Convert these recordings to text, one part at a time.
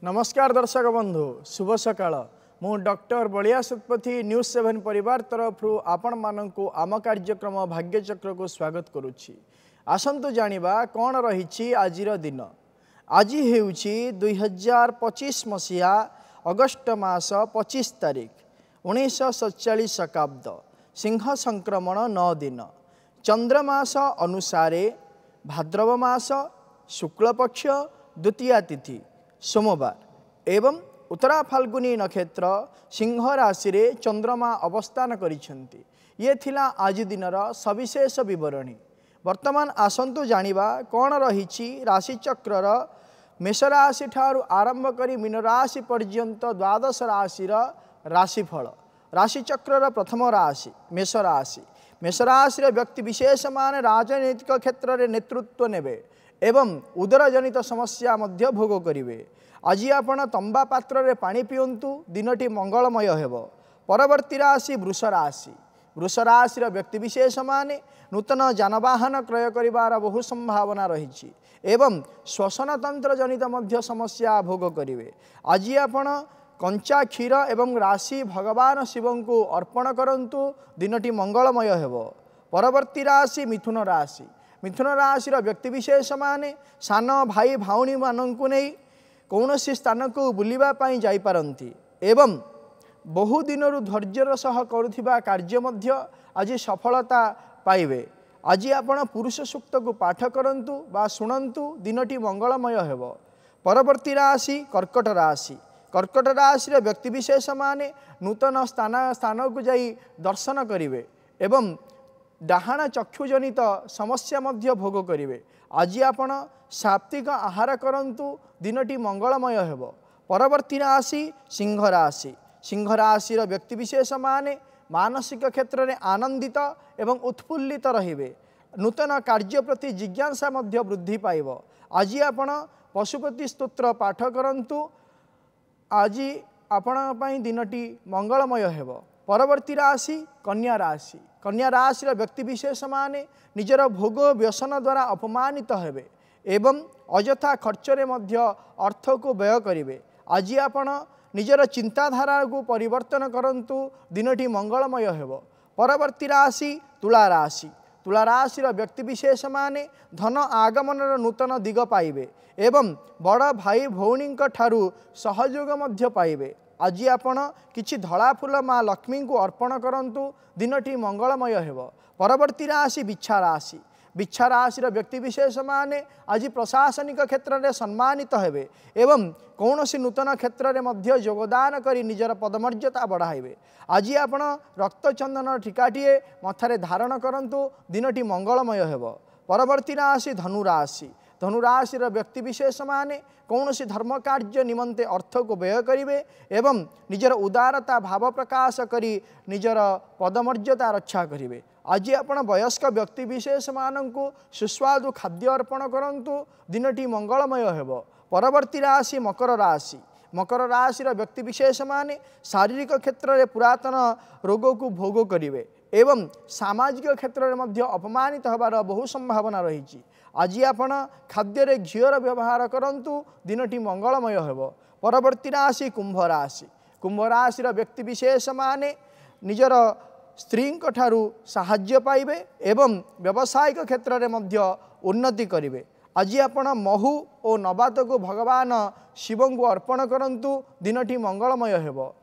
नमस्कार दर्शक बंधु शुभ सकाळ मु डॉक्टर बलिया सतपथी न्यूज 7 परिवार तरफ आपण मानक आम कार्यक्रम भाग्यचक्र को स्वागत करुच्ची। आसंतु जानिबा कौन रही आजिर दिन। आज हेउची 2025 मसीहा अगस्ट मास 25 तारिख 1947 शताब्द सिंह संक्रमण 9 दिन चंद्रमास अनुसारे भाद्रव मास शुक्ल पक्ष द्वितीया तिथि सोमवार एवं उत्तरा फाल्गुनी नक्षत्र सिंह राशि रे चंद्रमा अवस्थान करिसेंती। ये थिला आज दिनर सविशेष विवरणी। वर्तमान आसंतु जानिबा कौन रही राशिचक्र मेष राशि ठारू आरंभ करी मीन राशि पर्यंत द्वादश राशिर राशिफल। राशिचक्र प्रथम राशि मेष राशि। मेष राशि व्यक्ति विशेष मान राजनैतिक क्षेत्र में नेतृत्व नेबे एवं उदरजनित समस्या मध्य भोग करिवे। आज आपण तंबा पात्र रे पानी पियंतु दिनटी मंगलमय हेबो। परवर्ती राशि वृष राशि। वृष राशि व्यक्ति विशेष माने नूतन जानवाहन क्रय करिवार बहु संभावना रही एवं श्वसन तंत्र जनित मध्य समस्या भोग करिवे। आज आपण कंचा क्षीर एवं राशि भगवान शिव को अर्पण करंतु दिनटी मंगलमय हेबो। परवर्ती राशि मिथुन राशि। मिथुन राशि व्यक्ति विशेष माने सान भाई भाउनी मानंकु नहीं कौन स्थान को बुलिबा पाई जाई पारंती एवं बहु दिनरु धैर्यर सह करुथिबा कार्य मध्य आज सफलता पाइबे। आज आपण पुरुष सूक्त को पाठ करंतु बा शुणंतु दिनटी मंगलमय हेबो। परवर्ती राशि कर्कट राशि। कर्कट राशि व्यक्ति विशेष माने नूतन स्थान को जाई दर्शन करिवे एवं डाहाण चक्षुजनित समस्या मध्य भोग करिवे। आज आपण सात्विक आहार करंतु दिनटी मंगलमय हेबो। परवर्ती राशि सिंह राशि। सिंह राशि व्यक्ति विशेष माने मानसिक क्षेत्र में आनंदित एवं उत्फुल्लित रहिबे। नूतन कार्य प्रति जिज्ञासा मध्य वृद्धि पाइब। आज आपण पशुपति स्तोत्र पाठ करंतु आज आपण पई दिनटी मंगलमय हेबो। परवर्ती राशि कन्या राशि। कन्या राशि व्यक्ति विशेष माने निजर भोग व्यसन द्वारा अपमानित हेबे एवं अजथा खर्चरे मध्य अर्थ को व्यय करिवे। आज आपण निजर चिंताधारा को परिवर्तन करंतु दिनटी मंगलमय हेबो। परवर्ती राशि तुला राशि। तुला राशि व्यक्ति विशेष माने धन आगमनर नूतन दिग पाइबे एवं बड़ भाई भौणी ठारू सहयोग मध्य पाइबे। आज आपण किछि धला फूल माँ लक्ष्मी को अर्पण करंतु दिनटी मंगलमय हेबो। परवर्ती राशि बिच्छा राशि। बिच्छा राशि व्यक्ति विशेष माने आज प्रशासनिक क्षेत्र में सम्मानित हेबे एवं कौनसी नूतन क्षेत्र में मध्य योगदान करी निजर पदमर्यादा बढ़ाइबे। आज आपण रक्तचंदन टीकाटीए मथारे धारण करंतु दिनटी मंगलमय हेबो। परवर्ती राशि धनुराशि। धनुराशि व्यक्ति विशेष माने कौन सी धर्म कार्य निमंते अर्थ को व्यय करिवे एवं निजर उदारता भाव प्रकाश करी निजर पदमर्यादा रक्षा करिवे। आज आपण वयस्क व्यक्ति विशेष मानंकु सुस्वादु खाद्य अर्पण करंतु दिनटी मंगलमय हेबो। परवर्ती राशि मकर राशि। मकर राशि व्यक्ति विशेष माने शारीरिक क्षेत्र में पुरातन रोग को भोग करिवे एवं सामाजिक क्षेत्र में मध्य अपमानित होबार बहु संभावना रही। आज आपण खाद्य घीर व्यवहार करंतु दिनटी मंगलमय हेबो। परवर्ती राशि कुंभ राशि। कुंभ राशि व्यक्ति विशेष माने निजर स्त्री ठारू साहाय्य पाइबे एवं व्यावसायिक क्षेत्र में मध्य उन्नति करिवे। आज आपण महु और नबात को भगवान शिव को अर्पण करंतु दिनटी मंगलमय हेबो।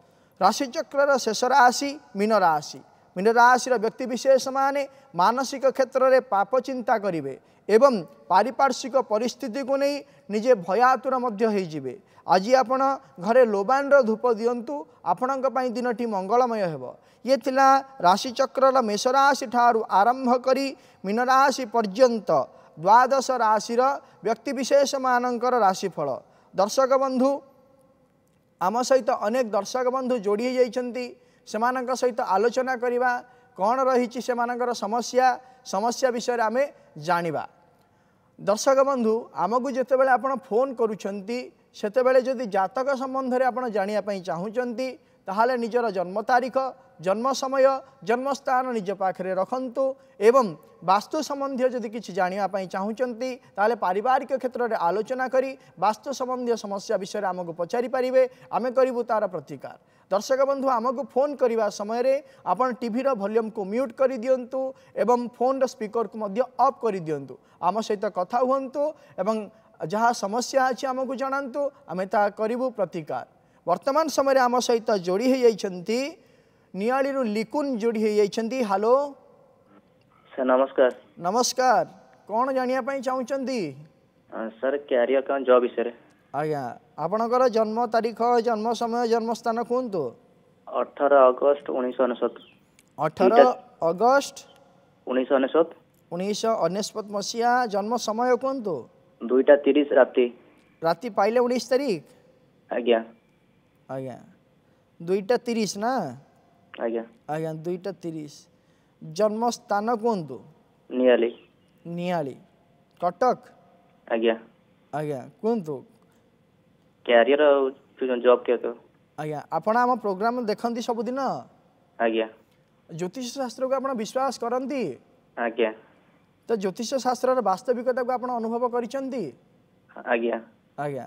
राशिचक्र शेष राशि मीन राशि। मीन राशि व्यक्ति विशेष माने मानसिक क्षेत्र में पाप चिंता करिवे एवं पारिपार्श्विक परिस्थिति को नहीं निजे भयातुर मध्य होइजिबे। आज आपण घरे लोबान धूप दियंतु आपणक पई दिनटी मंगलमय हेबो। ये थिला राशिचक्र मेष राशि ठारू आरंभ करी मीन राशि पर्यंत द्वादश राशिर व्यक्ति विशेष मानकर राशिफल। दर्शक बंधु आम सहित अनेक दर्शक बंधु जोड़ी जाइछंती सेमानक सहित आलोचना करिबा कौन रही सेमानकर समस्या विषय आम जानिबा। दर्शक बंधु आमको जितेबाला आपण फोन करुछंती सेतेबेले जदि जातक संबंध में आपण जानिया पई चाहुचंती ताहाले निजर जन्म तारीख जन्म समय जन्मस्थान निज पाखे रखंतु एवं वास्तु संबंधी जदि किसी जानापी चाहूँगी ताले पारिवारिक क्षेत्र में आलोचना करी वास्तु संबंधी समस्या विषय में आमको पचारि पारे आम करूँ तार प्रतिकार। दर्शक बंधु आमको फोन करने समय आपन टीवीर वॉल्यूम को म्यूट कर दिंतु एवं फोन स्पीकर को मध्य ऑफ कर दिंतु आम सहित कथा हुंतु एवं जहाँ समस्या अच्छी आमको जनातु आम ता करूँ प्रतिकार। वर्तमान समय आम सहित जोड़ी होती नियाली लिकुन जोड़ी होती। हेलो सर नमस्कार। नमस्कार कौन जानापी चाहूँगी सर कैरियर का जॉब विषय आज्ञा आपणकर जन्म तारीख जन्म समय जन्म स्थान कहतु 18 अगस्त 1999 18 अगस्त 1999 मसीहा जन्म समय कहतु 2:30 राति राति पाइले 19 तारीख आज्ञा आज्ञा 2:30 ना आज्ञा आज्ञा 2:30 जन्म स्थान कहतु नियाली नियाली कटक आज्ञा आज्ञा कहतु कैरियर जॉब क्या तो आज्ञा आपण आम प्रोग्राम देखती सबुदिन आज्ञा ज्योतिष शास्त्र को आप विश्वास करती आज्ञा तो ज्योतिष शास्त्र वास्तविकता को आप अनुभव करिसेंती आज्ञा आज्ञा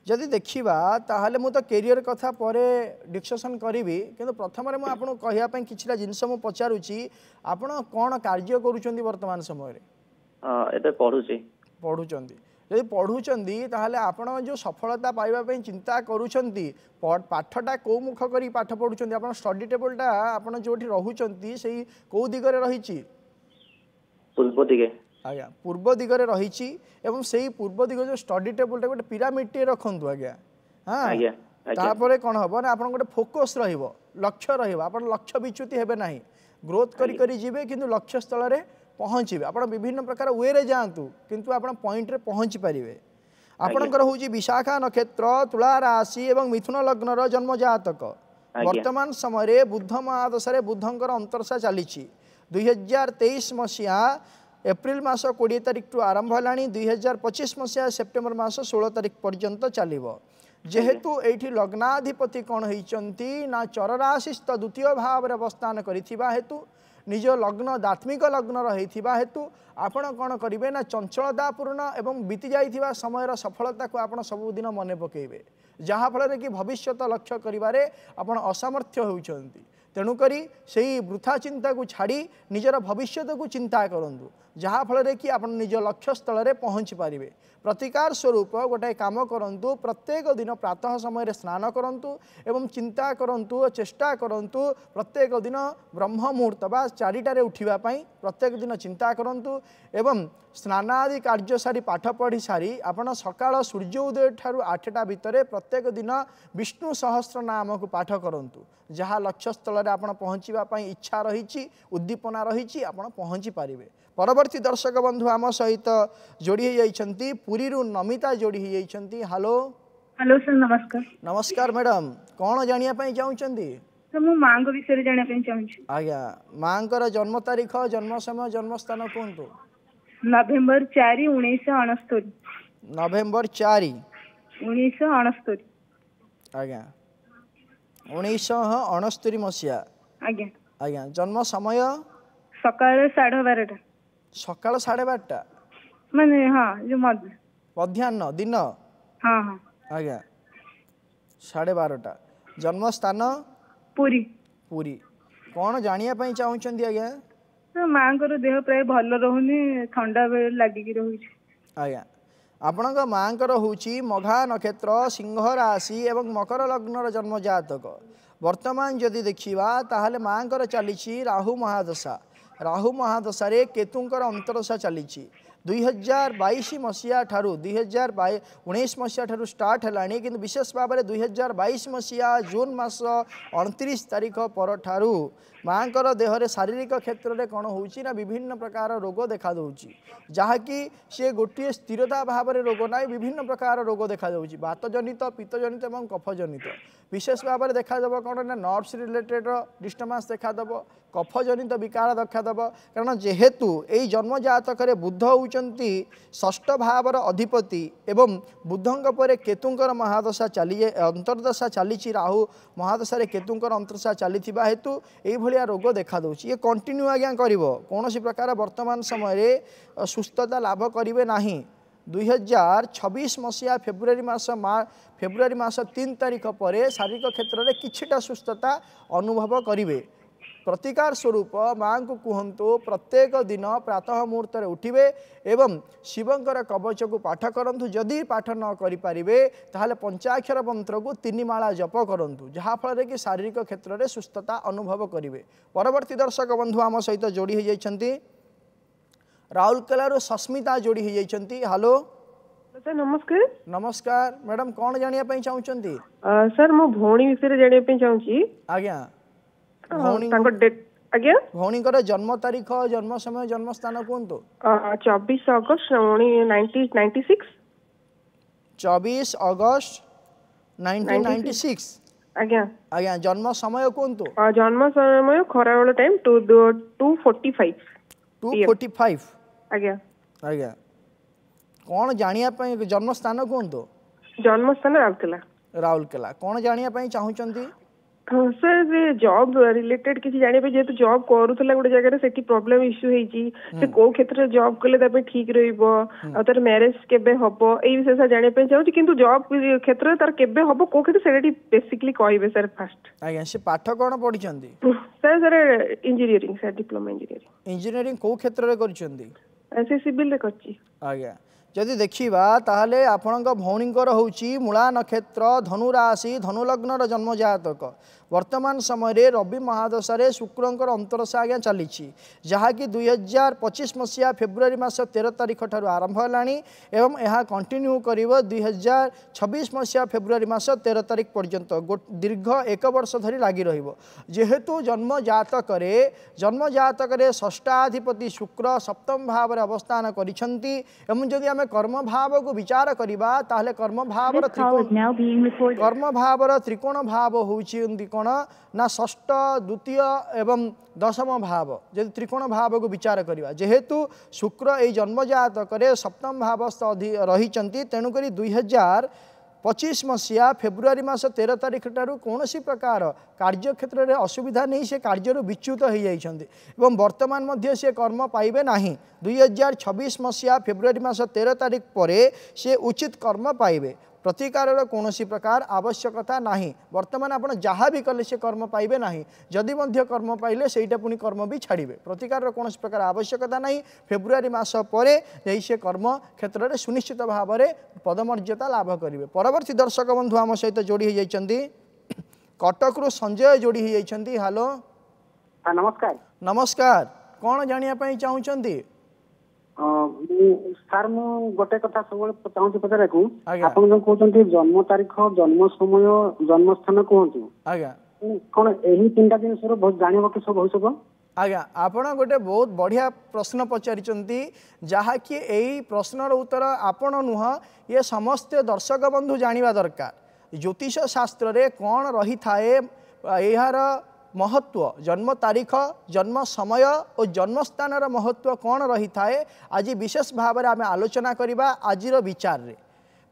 जदि देखिबा ताहले मु तो कैरियर कथा परे डिस्कशन करी किंतु प्रथम रे मु आपन कहिया पई किछिला जिंस मु पचारुची आपण कोन कार्य करूचंदी वर्तमान समय रे एबे पढुची पढुचंदी जदि पढुचंदी ताहले आपण जो सफलता पाइबा पई चिंता करूचंती पाठटा को मुख करी पाठ पढुचंदी आपण स्टडी टेबलटा आपण जोठी रहउचंती सेही को दिगरे रहिची पूर्व दिगे आज्ञा पूर्व दिगरे रहिची एवं सेही पूर्व दिग जो स्टडी टेबलटा गोटे पिरामिड टे रखंतु आज्ञा हाँ आज्ञा तापरे कौन हम ना आपन गोटे फोकस रहिबो लक्ष्य रहिबो आपन लक्ष्य विच्युति हेबे नाही ग्रोथ करी करी जिवे किंतु लक्ष्य स्थल रे पहुँचे आप विभिन्न प्रकार वे रे जातु किंतु आप पॉइंट रे पहुँची पारे आपणकर हूँ विशाखा नक्षत्र तुला राशि एवं मिथुन लग्नर जन्म जातक वर्तमान समय बुध महादशा बुधंकर अंतरसा चली 2023 मसीहा एप्रिल मास 20 तारिख टू आरंभ है 2025 मसीहा सेप्टेम्बर मास 16 तारिख पर्यंत चलो जेहेतु एठी लग्नाधिपति कौन होती ना चर राशिस्थ द्वितीय भाव अवस्थान करिथिबा हेतु निज लग्न दात्मिक लग्न रही हेतु आपण कौन करेंगे ना चंचलतापूर्ण एवं बीती जाइथिबा समयर सफलता को आपण सबुदिन मन पकेबे जहाँफल कि भविष्यत लक्ष्य करिबारे आपण असमर्थ होउछंती तेणुकरी से वृथा चिंता को छाड़ी निजर भविष्यत को चिंता करूँ जहाँफल कि आप निज लक्ष्य स्थल में पहुँची पारे प्रतिकार स्वरूप गोटे काम करूँ प्रत्येक दिन प्रातः समय स्नान करूँ एवं चिंता करूँ चेष्टा करूँ प्रत्येक दिन ब्रह्म मुहूर्त बा 4टारे उठापी प्रत्येक दिन चिंता करूँ एवं स्नानादि कार्य सारी पाठ पढ़ी सारी आपण सकाळ सूर्य उदय ठारू 8टा भितर प्रत्येक दिन विष्णु सहस्र नाम को पाठ करूँ जहाँ लक्ष्य स्थल में आप पहुँचापी इच्छा रही उद्दीपना रही आप पहुँची पारे। परवर्ती दर्शक बंधु आम सहित जोड़ी होती पुरी नमिता जोड़ी होती। हेलो हेलो सर नमस्कार। नमस्कार मैडम कौन जानापी चाहूँगी मो माँ विषय जानापी चाहूँ आज्ञा माँ जन्म तारीख जन्म समय जन्म स्थान कहतु नवेम्बर 4 1969 नवेम्बर 4 1969 आज्ञा 1969 मसीहा आज्ञा आज्ञा जन्म समय सकाळ 12:30 सकाळ 12:30 माने हाँ जो मध्याह्न दिन हाँ हाँ आज्ञा 12:30 जन्म स्थान पुरी पुरी कौन जानापी चाहूँगी आज्ञा तो माँ देह प्राय भल रोनी ठंडा बेले लगिकी रोचे आज्ञा आपण माँ हूँ मघा नक्षत्र सिंह राशि एवं मकर लग्नर जन्म जातक वर्तमान जदि देखा ताहले माँ चली राहु महादशा केतुंकर अंतरसा चली 2022 मसीहा ठारू 2019 मसीहा ठारू स्टार्ट है कि विशेष भाव में 2022 मसीहा जून मास 29 तारीख पर ठारू माँ देहरे शारीरिक क्षेत्र में कौन होना विभिन्न प्रकार रोग देखा दूँ जहाँकि सी गोटे स्थिरता भाव में रोग ना विभिन्न प्रकार रोग देखा वातजनित पित्तजनित और कफजनित विशेष भाव में देखा कौन ना नर्व्स रिलेटेड डिस्टर्बांस देखा कफ जनित विकार देखा कारण जेहेतु यही जन्म जातक बुध होती षष्ठ भावर अधिपति एवं बुधंक पर केतुंकर महादशा चली अंतर्दशा चली राहु महादशा केतुंकर अंतर्दशा चली हेतु यही रोग देखा दूँ ये कंटिन्यू आज्ञा कर कौन प्रकार वर्तमान समय सुस्थता लाभ करेंगे ना 2026 मसीहा फेब्रुआरी मास 3 तारिख पर शारीरिक क्षेत्र में किछिटा सुस्थता अनुभव करेंगे प्रतिकार स्वरूप माँ को कहतु प्रत्येक दिन प्रातः मुहूर्त उठिबे एवं शिवंकर कवच को पाठ करंतु जदि पाठ न करें ताहले पंचाक्षर मंत्र को 3 माला जप करंतु जहाँफल कि शारीरिक क्षेत्र में सुस्थता अनुभव करेंगे। परवर्ती दर्शक बंधु आम सहित जोड़ी होती राउरकेला सस्मिता जोड़ी होती। हेलो सर नमस्कार। नमस्कार मैडम कौन जानिया चाहूँगी? सर मो भौणी विषय जानिया चाहूँगी। आज्ञा भौणी जन्म तारीख जन्म समय जन्म स्थान कहतु। 24 अगस्त 1996। 24 अगस्त 1996। आज्ञा आज्ञा जन्म समय कहतु। जन्म समय खराबेल टाइम 2:45। 2:45 आज्ञा आज्ञा कौन जानिया जन्म स्थान कहतु? जन्म स्थान राउरकेला। राउरकेला कौन जानिया चाहूँगी? सर जॉब रिलेटेड किसी जानिए जेहेतु जॉब करूला गोटे जगह से प्रॉब्लम इश्यू से को क्षेत्र में जॉब कले ठीक रही मैरिज केबे हबो ए विषय सर जानिए चाहूँ किंतु जॉब क्षेत्र में तार केबे हबो को क्षेत्र से बेसिकली कहबे सर फास्ट। आज्ञा से पाठ कौन पढ़ी? Sir sir engineering sir diploma engineering को क्षेत्र में करछंदी? से सिविल रे करछि। आज्ञा जदि देखा ताहले आपणक भौणीकर होची मूला नक्षत्र धनुराशि धनुलग्नर जन्म जातक वर्तमान समय रवि महादशा शुक्रंकर अंतरदशा आज्ञा चली जहाँकि 2025 मसीहा फेब्रुआरी मास 13 तारिख ठार आरंभ है एवं यह कंटिन्यू कर 2026 मसीहा फेब्रुआरी मास 13 तारिख पर्यंत दीर्घ 1 वर्ष धरी लगी जेहेतु जन्म जातक षष्ठाधिपति शुक्र सप्तम भाव में अवस्थान करिसेंती एवं जदि आम कर्म भाव को विचार करिबा ताहले कर्म भावर त्रिकोण भाव होउछि कौन ना षष्ठ द्वितीय एवं दशम भाव जदि त्रिकोण भाव को विचार करिबा जेहेतु शुक्र ए जन्म जातक सप्तम भावस्थ रही तेणुक 2025 मसीहा फेब्रुआरी मास 13 तारिख ठारू कौन सी प्रकार कार्यक्षेत्र में असुविधा नहीं से कार्य विच्युत हो जाइछन्ति एवं वर्तमान मध्य से कर्म पाइबे नाही 2026 मसीहा फेब्रुआरी मास 13 तारिख पर से उचित कर्म पाइबे प्रतिकार कौन प्रकार आवश्यकता नहीं वर्तमान आप जहाँ भी कले से कर्म पाइबे नहीं जदि मध्य कर्म पाइले सेटा पुणी कर्म भी छाड़े प्रतिकार कौन प्रकार आवश्यकता नहीं फेब्रुआरी मास पर से कर्म क्षेत्र में सुनिश्चित भाव में पदमर्यादा लाभ करेंगे। परवर्ती दर्शक बंधु आम सहित जोड़ी होती कटक रु संजय जोड़ी होती। हेलो नमस्कार। नमस्कार कौन जानिया चाहूँगी? सार मु गोटे कथा सब चाहूँ पचार को आपन जो कहते जन्म तारीख जन्म समय जन्म स्थान कहतु आज्ञा कौन यही 3टा जिन बहुत जान कि सब हो आज्ञा आपण गोटे बहुत बढ़िया प्रश्न पचारिचंती जहाँकि यही प्रश्नर उत्तर आपण नुह ये समस्त दर्शक बंधु जानिबा दरकार ज्योतिष शास्त्र रे कौन रही थाए यार महत्व जन्म तारीख जन्म समय और जन्म स्थान महत्व कौन रही थाए आज विशेष भाव में आम आलोचना करवा आज विचार रे।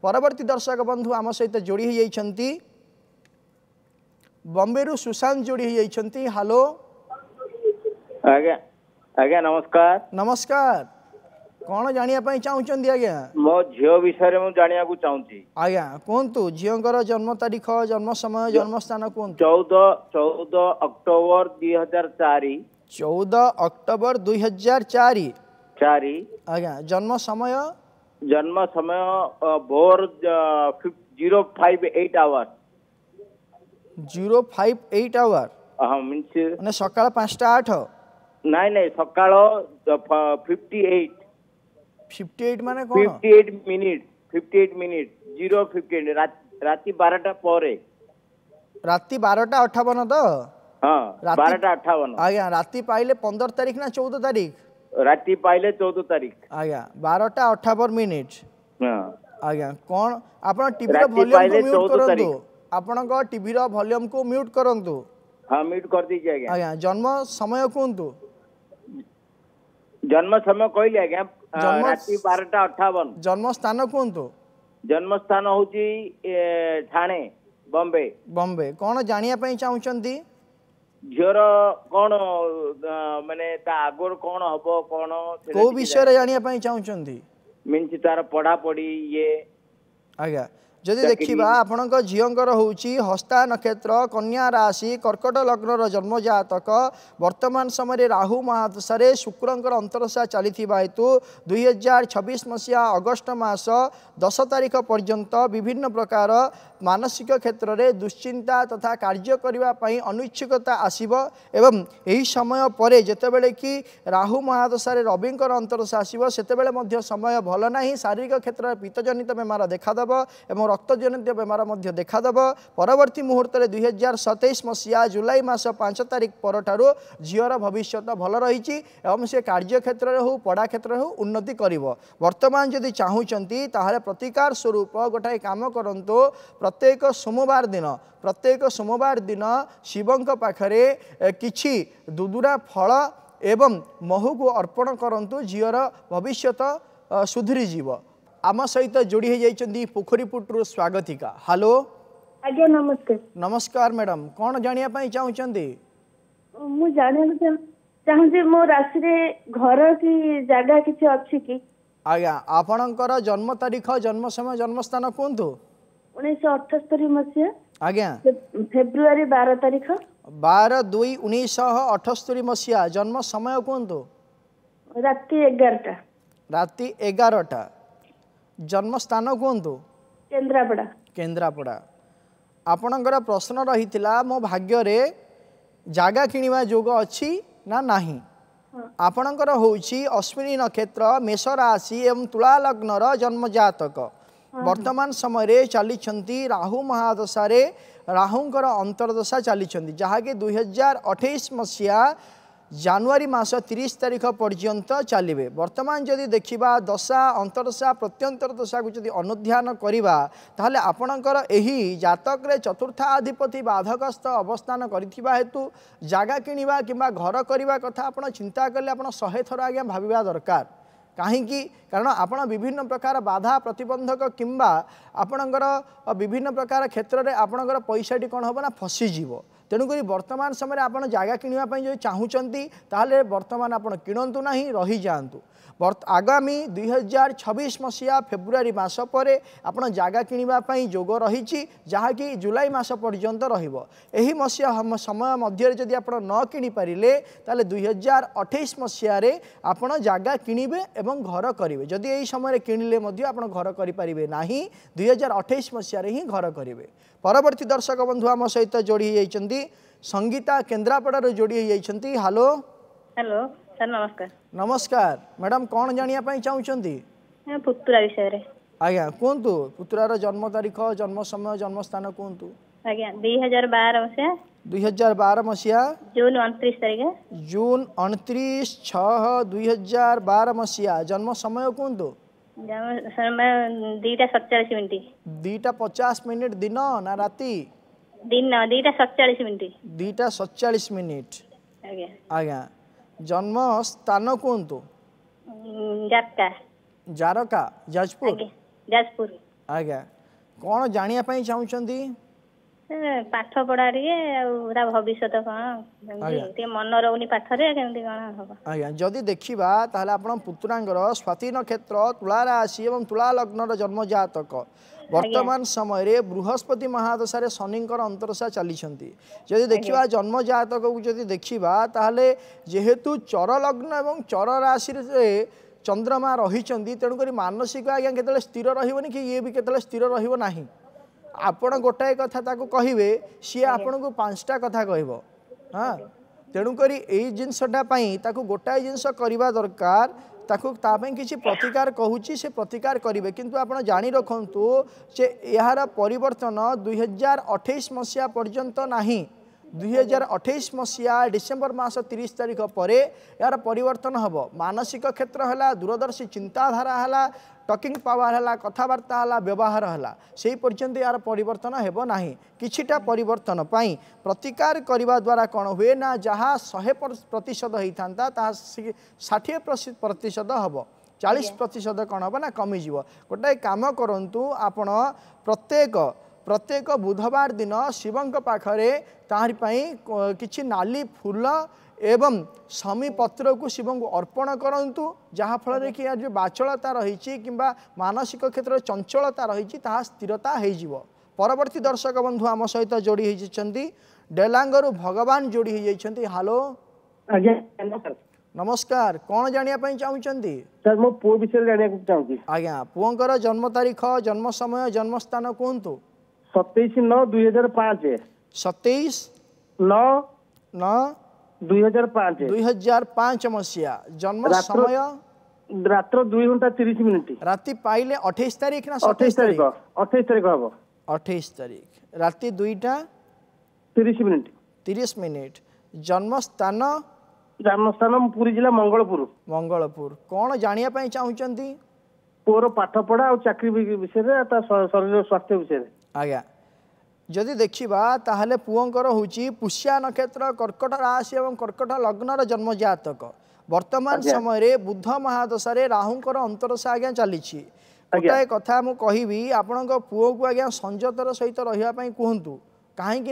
परवर्ती दर्शक बंधु आम सहित जोड़ी होती बॉम्बे रु सुशांत जोड़ी होती। हेलो आज्ञा आज्ञा नमस्कार। नमस्कार कौन जानिया चाहूँगी? आज्ञा मो झील विषय में जानिया चाहूँगी। आज्ञा कहतु झीर जन्म तारीख जन्म समय जन्म स्थान कहतु। 14 अक्टोबर 2004। 14 अक्टोबर 2004। आज्ञा जन्म समय भोर 058 आवर। 058 आवर माने सकाळ 5टा 8 नहीं सकाळ 58 माने कोन 58 मिनिट 058 राति 12टा पर राति 12टा 58 तो हाँ 12टा 58 आज्ञा राति पाइले 15 तारीख ना 14 तारीख राति पाइले 14 तारीख आज्ञा 12टा 58 मिनिट हाँ आज्ञा कौन आपण टीवी रो वॉल्यूम को म्यूट करंतु आपणक टीवी रो वॉल्यूम को म्यूट करंतु। हाँ म्यूट कर दीजिए आज्ञा। आज्ञा जन्म समय कहतु। जन्म समय कहली आज्ञा जन्म- राति 12:58। जन्म स्थान कहतु। जन्म स्थान होची ठाणे बॉम्बे। बॉम्बे कौन जानिया पई चाहुचंती? झीर कौन माने ता आगोर कौन हबो कौन को विषय रे जानिया पई चाहुचंती? मीन्स तार पढ़ा पढ़ी ये आज्ञा जदि देखिबा आपणक झींकर होउची हस्ता नक्षत्र कन्या राशि कर्कट लग्न जन्म जातक वर्तमान समय राहु महादशा शुक्रंकर अंतरदशा चली हेतु 2026 मसीहा अगस्ट मास 10 तारिख पर्यंत विभिन्न प्रकार मानसिक क्षेत्र में दुश्चिंता तथा कार्य करने अनिच्छुकता आसब एवं यही समय पर जितेबले कि राहु महादशा रविंकर अंतरदशा आसब से समय भल ना शारीरिक क्षेत्र में पीतजनित बेमार देखादेव एवं रक्तजनित बेमार देखादेव परवर्ती मुहूर्त में 2027 मसीहा जुलाई मास 5 तारिख पर झीर भविष्य भल रही से कार्य क्षेत्र में हो पढ़ा क्षेत्र में हो उन्नति कर वर्तमान जदि चाहूँगी ताहले प्रतिकार स्वरूप गोटाए काम करंतु प्रत्येक सोमवार दिन शिवंक पाखरे किछि दुदुरा फल एवं महु को अर्पण करंतु झीर भविष्यत सुधरी जीव। आम सहित जोड़ी हो जाइछंती पोखरीपुटरू स्वागतिका। हेलो आज्ञा नमस्कार। नमस्कार मैडम कौन जानिया पई चाहुचंती? मु जानिया चाहूँ मो राशि रे घर की जगह किसी अच्छी कि? आज्ञा आपणकर जन्म तारीख जन्म समय जन्म स्थान कहतु। 1978 मसीहा आज्ञा फेब्रुआरी 12 तारिख 12/2/1978 मसीहा जन्म समय कहतु। राति 11टा राति 11टा जन्म स्थान कहतु। केन्द्रापड़ा। केन्द्रापड़ा आपणकर प्रश्न रही मो भाग्य रे जागा किनिवा जोग अच्छी ना नाही। आपणकर होउची अश्विनी नक्षत्र मेष राशि एवं तुला लग्नर जन्म जातक वर्तमान समय चली राहु महादशा राहुंकर अंतरदशा चली जहाँकि 2028 मसीहा जनवरी मास 30 तारिख पर्यंत चलिए। वर्तमान जदि देखिबा दशा अंतरदशा प्रत्यंतर दशा को जदि अनुध्यान करिबा ताहले आपणकर एही जातक रे चतुर्थाधिपति बाधकस्थ अवस्थान करिथिबा हेतु जागा किनिबा किंबा घर करिबा कथा आपण चिंता करले आपण 100 थर आगे भाबिबा दरकार। कहीं कारण आपण विभिन्न प्रकार बाधा प्रतिबंधक किंबा आपणकर विभिन्न प्रकार क्षेत्र में आपणकर पैसाटी कौन हम ना फसीजीव। तेणुक वर्तमान समय आप जगह किणवाई जो चाहूँगी ताहले वर्तमान आप किणतु ना रही जातु। आगामी 2026 मसीहा फेब्रुआरी मास पर आप जगह किणवाई जोग रही जहाँकि जुलाई मास पर्यंत रही मसीहा समय मध्य जदि आप न किणी पारे ताले 2028 मसीह आप जगह किणवे एवं घर करेंगे। जदि यही समय किणिले आप घर करें ना 2028 मसीह ही घर करेंगे। परवर्ती दर्शक बंधु आम सहित जोड़ी होती संगीता केन्द्रापड़ा जोड़ी होती। हेलो हेलो सर नमस्कार। नमस्कार मैडम कौन जानिया पई चाहूचंती? पुतुरा विषय रे। आज्ञा कहतु पुतुरार जन्म तारीख जन्म समय जन्म स्थान कहतु। आज्ञा 2012 मसीहा 2012 मसीहा जून 29 तारिख जून 29/6/2012 मसीहा जन्म समय कहतु। समय 2:47 मिनिट 2:50 दिन ना राति? दिन 2:47 मिनिट 2:47 मिनिट। आज्ञा आज्ञा जन्म स्थान कहतु। जारका जारका जाजपुर जाजपुर। आज्ञा कौन जानिया पई चाहूचंती? पाठ पढ़ा रे भविष्य कौन मन रोनी पाठ रे केमती कौन हम। आज्ञा जदि देखिबा ताहले आपण पुतुरांगर स्वाति नक्षत्र तुला राशि एवं तुला लग्नर जन्म जातक वर्तमान समय बृहस्पति महादशा शनिंकर अंतरदशा चली जदि देखिबा जन्म जातक को जदि देखिबा ताहले जेहेतु चर लग्न एवं चर राशि चंद्रमा रही तेणुक मानसिक आज्ञा केतले स्थिर रहिबनी कि ये भी केतले स्थिर रहिबो नाही। आपण गोटाए कथा ताको कहिबे सी आपण को 5टा कथा कहबो। हाँ तेणुक यही जिनसटा ताको गोटाए जिनस करवा दरकार ताकू तापे किसी प्रतिकार कहूँ से प्रतिकार करेंगे। किंतु आप जानी रखु जे यार परिवर्तन 2028 मसीहा पर्यंत नहीं 2028 मसीहा डिसेम्बर मास 30 तारिख पर यार परिवर्तन हम मानसिक क्षेत्र है दूरदर्शी चिंताधारा है टकिंग पावर है कथबार्ता है व्यवहार है से पर्यंत यार परिवर्तन हेब ना किछिटा परिवर्तन पाई प्रतिकार करने द्वारा कौन हुए ना जहाँ 100% होता ता 60% हम 40% कौन हम ना कमिज गोटे कम करूँ आपण प्रत्येक बुधवार दिन शिवं पाखरे तारिपाई किछि नाली फूल एवं शमी पत्र को शिव को अर्पण करूँ जहाँफल कि जो बाचलता रही कि मानसिक क्षेत्र चंचलता रही स्थिरता हो परवर्ती दर्शक बंधु आम सहित जोड़ी होती डेलांगरू भगवान जोड़ी होती हालो नमस्कार कौन जानापी चाहूँगी सर मो पुओ विषय जाना चाहूँगी आज्ञा पुओंकर जन्म तारीख जन्म समय जन्म स्थान कहतु 27/9/2005 27/9/2005 मसीहा जन्म समय रात्र 2:30 राति पाइले 28 तारीख ना 28 तारीख 28 तारीख हम 28 तारीख राति 2:30 जन्म स्थान पुरी जिला मंगलपुर कौन जानिया चाहूँगी पुओर पाठ पढ़ा और चाकरी विषय शरीर स्वास्थ्य विषय आज्ञा जदि देखा ताहले पुओंकर होची पुष्या नक्षत्र कर्कट राशि और कर्कट लग्नर जन्म जातक वर्तमान समय बुध महादशा राहुंकर अंतरशा आज्ञा चली गोटाए कथा मु कहिबी आपण पुओ को आज्ञा संजतर सहित रहिबा कहतु कहीं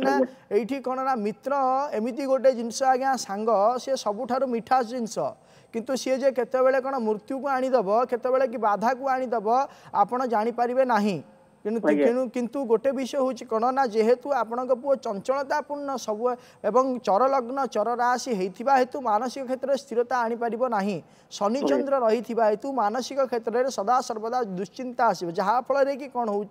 ये कौन ना मित्र एमती गोटे जिनस आज्ञा सांग सी सबुठारु मीठा जिनस किंतु सी जे केतबेले कौन मृत्यु को आनीदब केतबेले कि बाधा को आनीदब आपण जानीपारे नहीं किंतु गोटे विषय हूँ कौन ना जेहेतु आपण पुओ चंचलतापूर्ण सब एवं चर लग्न चर राशि होता हेतु मानसिक क्षेत्र में स्थिरता आनीपर ना शनि चंद्र रही हेतु मानसिक क्षेत्र में सदा सर्वदा दुश्चिंता आसो जहाँफल कि कौन हो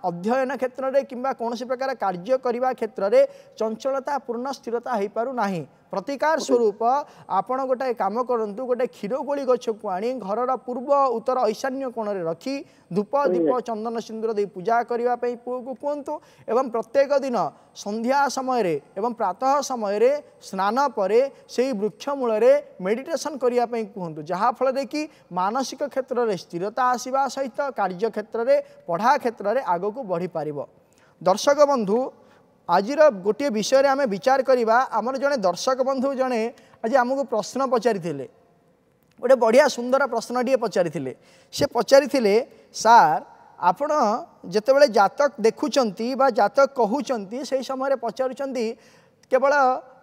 अध्ययन क्षेत्र में कि कौन प्रकार कार्य करने क्षेत्र में चंचलतापूर्ण स्थिरता हो पार ना प्रतिकार स्वरूप आपण गोटे कम करूँ गोटे क्षीरकोली गछ को आनी घर पूर्व उत्तर ईशान्य कोण में रखी धूप दीप चंदन सिंदूर दे पूजा करने पुओ को कहतु एवं प्रत्येक दिन संध्या समय एवं प्रातः समय स्नान पर से वृक्ष मूल मेडिटेशन करने कहतु जहाँफल कि मानसिक क्षेत्र में स्थिरता आसवा सहित कार्य क्षेत्र में पढ़ा क्षेत्र में आग को बढ़ी पार दर्शक बंधु आज गोटे विषय आम विचार करवा आमर जड़े दर्शक बंधु जड़े आज आमको प्रश्न पचारि गोटे बढ़िया सुंदर प्रश्नटे पचारि से पचारि सार आपण जितेबाला जातक देखुंट जातक कहते से समय पचारुंट केवल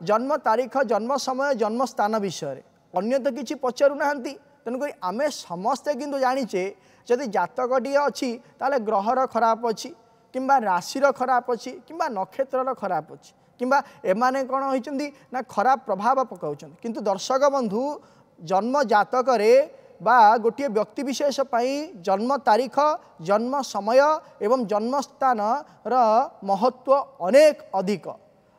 जन्म तारीख जन्म समय जन्म स्थान विषय अन्य तो किसी पचारूना तेणुक आम समस्ते किंतु जाचे जदि जातकटी अच्छी ताले ग्रहर खराब अच्छी किंबा राशिर खराब अच्छी किंबा नक्षत्रर खराब अच्छी किंबा एमाने कौन होती ना खराब प्रभाव पकाउछन किंतु दर्शक बंधु जन्म जातक बा गोटे व्यक्ति विशेष जन्म तारीख जन्म समय एवं जन्म स्थान रा महत्व अनेक अधिक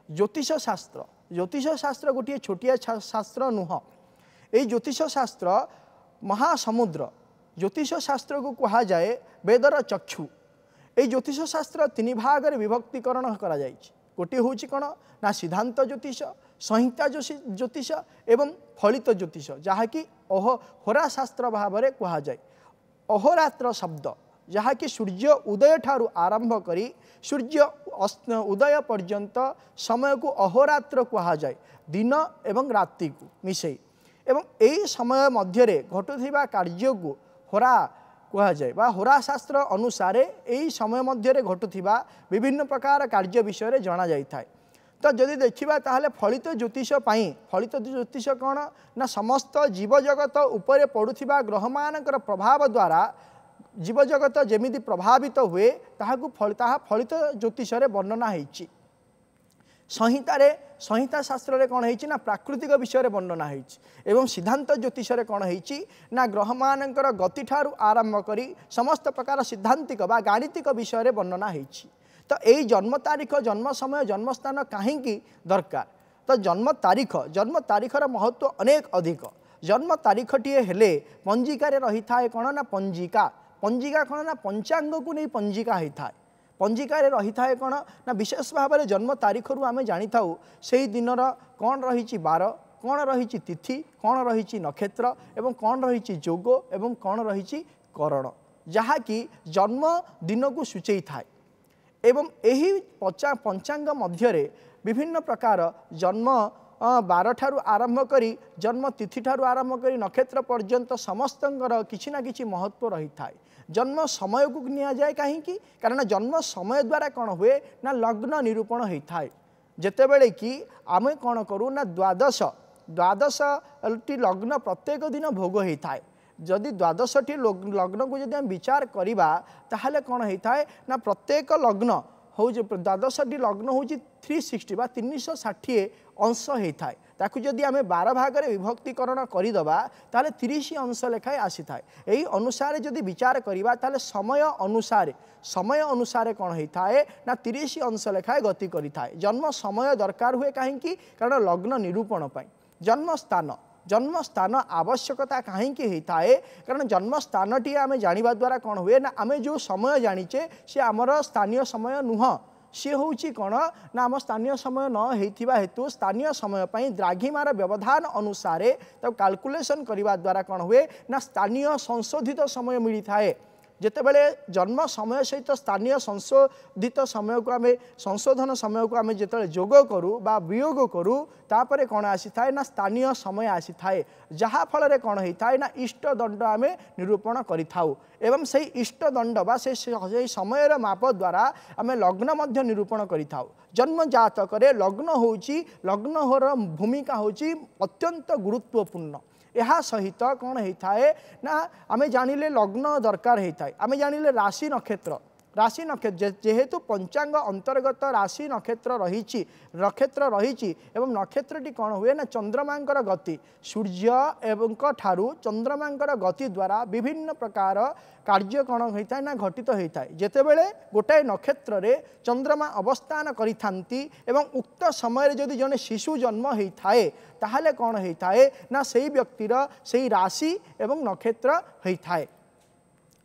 ज्योतिष शास्त्र गोटे छोटिया शास्त्र नुह ये ज्योतिष शास्त्र महासमुद्र ज्योतिष शास्त्र को कहा जाए वेदर चक्षु ये ज्योतिष शास्त्र तीन भाग में विभक्तिकरण करा जायछि गोटे हूँ कौन ना सिद्धांत ज्योतिष संहिता ज्योतिष एवं फलित ज्योतिष जहाँकि होरा शास्त्र भाव में कहा जाए अहोरात्र शब्द जहाँकि सूर्य उदय ठारू आरंभ करी सूर्य उदय पर्यंत समय को अहोरात्र कहा जाए दिन एवं राति को मिसई एवं यही समय मध्य घटुवा कार्य को होरा कहा जाए होरा शास्त्र अनुसार यही समय मध्य घटुवा विभिन्न प्रकार कार्य विषय जना जाए तो जदि देखा ताहले फलित ज्योतिष फलित ज्योतिष कौन ना समस्त जीवजगत उपरे पड़ुथिबा ग्रह मानकर प्रभाव द्वारा जीवजगत जेमिति प्रभावित हुए ताहाकु फलित ज्योतिष वर्णना होइछि संहिता शास्त्र रे कौन होइछि ना प्राकृतिक विषय वर्णना होइछि एवं सिद्धांत ज्योतिष रे कौन होइछि ना ग्रह मानकर गति ठारू आरंभ करी समस्त प्रकार सिद्धांतिक बा गाणितिक विषय वर्णना होइछि तो यही जन्म तारीख जन्म समय जन्म स्थान कहीं दरकार तो जन्म तारीखर महत्व अनेक अधिक जन्म तारीखटीए हेले पंजिकार रही था कौन ना पंजिका कौन ना पंचांग को नहीं पंजिका होता है पंजिकार रही था कौन ना विशेष भाव में जन्म तारीख रू आम जानी था से दिनर कौन रही बार कौन रही तिथि कौन रही नक्षत्र एवं कौन रही जोग एवं कौन रही करण जहाँकि जन्म दिन को सूचई थाए एवं यही पंचांग मध्य विभिन्न प्रकार जन्म बार ठारू आरंभ करी जन्म तिथि ठारू आरंभ करी नक्षत्र पर्यंत समस्तंकर किछि ना किछि महत्व रही थाए जन्म समय को निया जाए कहीं कारण जन्म समय द्वारा कौन हुए ना लग्न निरूपण होता है जितेबले कि आम कौन करूँ ना द्वादश टी लग्न प्रत्येक दिन भोग होता है जदि द्वादश टी लग्न को जब विचार करवा ताहले कौन होता है ना प्रत्येक लग्न हूँ द्वादश टी लग्न हूँ 360 बा 360 अंश होता है ताकू जदि आम 12 भाग में विभक्तिकरण करदे ताले 30 अंश लेखाएं आसी था यही अनुसार जदि विचार करवा ताले समय अनुसार कौन होता है ना 30 अंश लेखाएं गति करें जन्म समय दरकार हुए कहीं कारण लग्न निरूपण पर जन्म स्थान आवश्यकता कहीं होता है कारण जन्म स्थान टी आम जाना द्वारा कौन हुए ना आम जो समय जानीचे सी आमर स्थानीय समय नुह सी हूँ कौन ना आम स्थानीय समय न होता हेतु स्थानीय समय पर द्राघिमार व्यवधान अनुसार कैलकुलेशन करने द्वारा कौन हुए ना स्थानीय संशोधित समय मिलता है जितेबले जन्म समय सहित स्थानीय संशोधित समय को आम संशोधन समय को आम जो जोग करूँ बा वियोग करूँ तापर कौन आसी थाए ना स्थानीय समय आसी थाए जहाँ फल कौन होता है ना इष्ट दंड आम निरूपण करिथाउ एवं से इष्ट दंड बा से समय माप द्वारा आम लग्न निरूपण करिथाउ जन्म जातक लग्न होची लग्न होर भूमिका होची अत्यंत गुरुत्वपूर्ण यह सहित कौन होता है ना आम जानिले लग्न दरकार होता है आम जानिले राशि नक्षत्र जेहेतु पंचांग अंतर्गत राशि नक्षत्र रही एवं नक्षत्रटी कौन हुए ना चंद्रमांकर गति सूर्य एवं ठारू चंद्रमांकर गति द्वारा विभिन्न प्रकार कार्य कौन होता है ना घटित होता है जितेबले गोटाए नक्षत्र रे चंद्रमा अवस्थान करिथांती एवं उक्त समय जदि जने शिशु जन्म होता है ताहले कौन होता है ना से व्यक्तिर से राशि एवं नक्षत्र होता है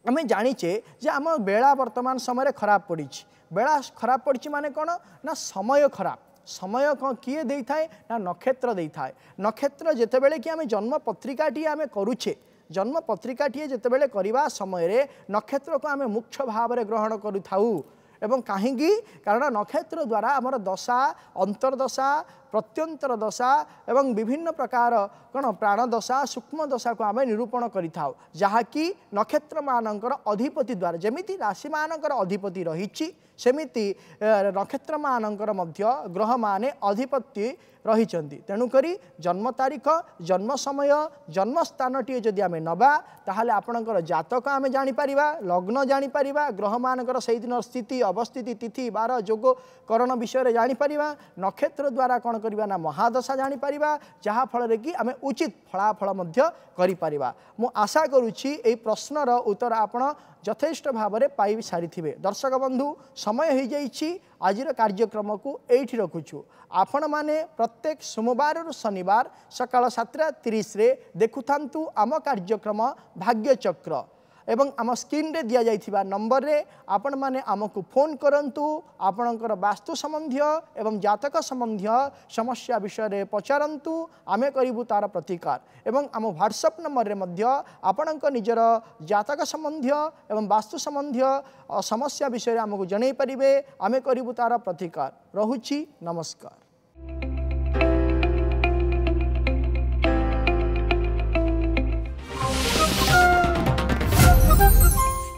आम जानीचे जे आम बेला वर्तमान समय खराब पड़ी बेला खराब पड़ी माने कौन ना समय खराब समय कौन किए दे थाए ना नक्षत्र दे थाए नक्षत्र जितेबले कि आम जन्म पत्रिकाटी आम करुचे जन्म पत्रिकाटी जितेबले करवा समय नक्षत्र को आम मुख्य भाव में ग्रहण करूँ एवं कहीं कारण नक्षत्र द्वारा आमर दशा अंतर्दशा प्रत्यंतर दशा एवं विभिन्न प्रकार कौन प्राण दशा सूक्ष्म दशा को आम निरूपण करिथाउ जहाँकि नक्षत्र मानकर अधिपति द्वारा जमिति राशि मानकर अधिपति रही सेमिति नक्षत्र मानकर मध्य ग्रह माने अधिपति रही तेणुकरी जन्म तारीख जन्म समय जन्म स्थान टी जदि आम नबा ताहले आपणकर जातक आम जानीपर लग्न जानीपर ग्रह मानकर से दिन स्थिति अवस्थिति तिथि बार जोग करण विषय जानीपर नक्षत्र द्वारा कौन करवा ना महादशा जानीपर जहाँ फल कि आम उचित फलाफल करिपरिबा मु आशा करुच्ची एई प्रश्नर उत्तर आपण यथेष्ट भाव में पाई सारी दर्शक बंधु समय हो जाइए आज कार्यक्रम को एठी रखुछु आपण माने प्रत्येक सोमवार रु शनिवार सकाळ 7:30 देखुथांतु आम कार्यक्रम भाग्यचक्र एवं आम स्क्रीन रे दिया जाइथिबा नंबर रे आपण माने आमको फोन करंतु आपणकर वास्तु संबंधी एवं जातक संबंधी समस्या विषय रे पचारंतु आमे करिबु तार प्रतिकार एवं आम व्हाट्सएप नंबर रे मध्य आपणक निजर जातक संबंधी एवं वास्तु संबंधी समस्या विषय रे आमको जणै परिबे आमे करिबु तार प्रतिकार रहुछि नमस्कार।